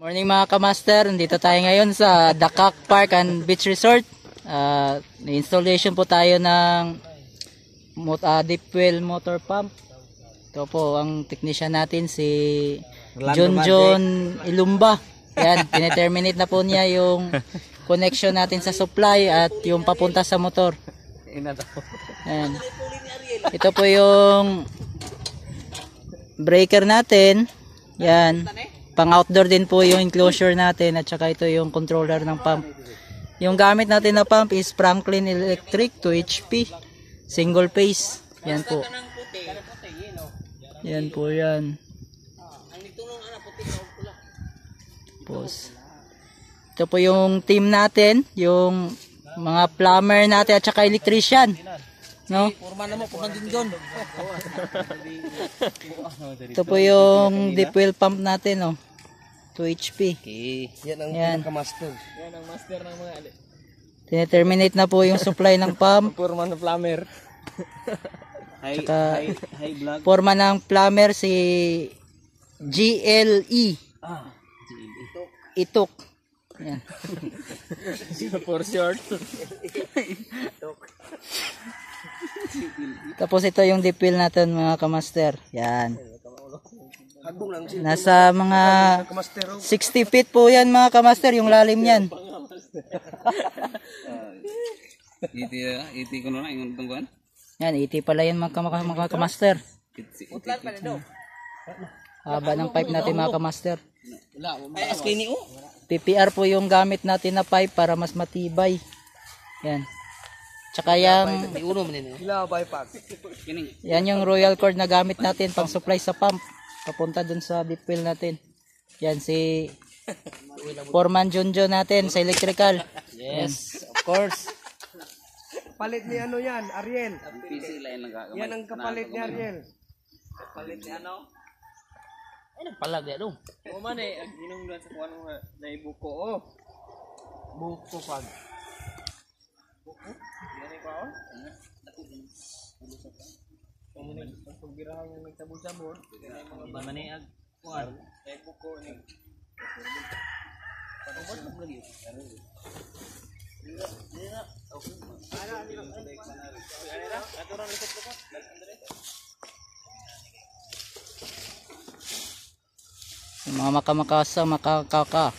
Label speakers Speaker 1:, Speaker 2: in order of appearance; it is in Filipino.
Speaker 1: Morning mga kamaster, dito tayo ngayon sa Dakak Park and Beach Resort. Installation po tayo ng deep well motor pump. Ito po ang technician natin si John Ilumba. Yan, tineterminate na po niya yung connection natin sa supply at yung papunta sa motor. Yan. Ito po yung breaker natin. Yan. Pang outdoor din po yung enclosure natin at saka ito yung controller ng pump. Yung gamit natin na pump is Franklin Electric 2 HP single phase. Yan po. Yan po yan. Ito po yung team natin, yung mga plumber natin at saka electrician. No? Ito po yung deep well pump natin, no? 2 HP.
Speaker 2: Okay. Yan ang master. Yan ang master ng mga
Speaker 1: Tineterminate na po yung supply ng pump.
Speaker 2: Forma ng plumber.
Speaker 1: Tsaka forma ng plumber si GLE. Itok. Yan.
Speaker 2: For short.
Speaker 1: Tapos ito yung deep well natin mga kamaster. Yan. Nasa mga 60 feet po yan mga kamaster, yung lalim yan.
Speaker 2: Iti ko na yung tungguan.
Speaker 1: Yan, iti pala yan mga kamaster. Haba ng pipe natin mga kamaster. PPR po yung gamit natin na pipe para mas matibay. Yan. Tsaka yan yung royal cord na gamit natin pang supply sa pump. Papunta dun sa deep well natin. Yan si Foreman Junjo natin sa electrical.
Speaker 2: Yes, of course.
Speaker 3: Palit ni ano yan, Ariel. Yan ang kapalit ni Ariel.
Speaker 2: Kapalit ni ano?
Speaker 1: Ay, nagpalag yan o.
Speaker 2: O man eh, ginong doon sa kuwan mo na ibuko o. Buko pag. Buko? Yan pa o? Kumanin, pagbirahan yung nagtabon-sabon. Mamaniag. Kuwan. Na ibuko ni. Patubot mo lagi.
Speaker 1: Yung mga makamakasa, makakaka.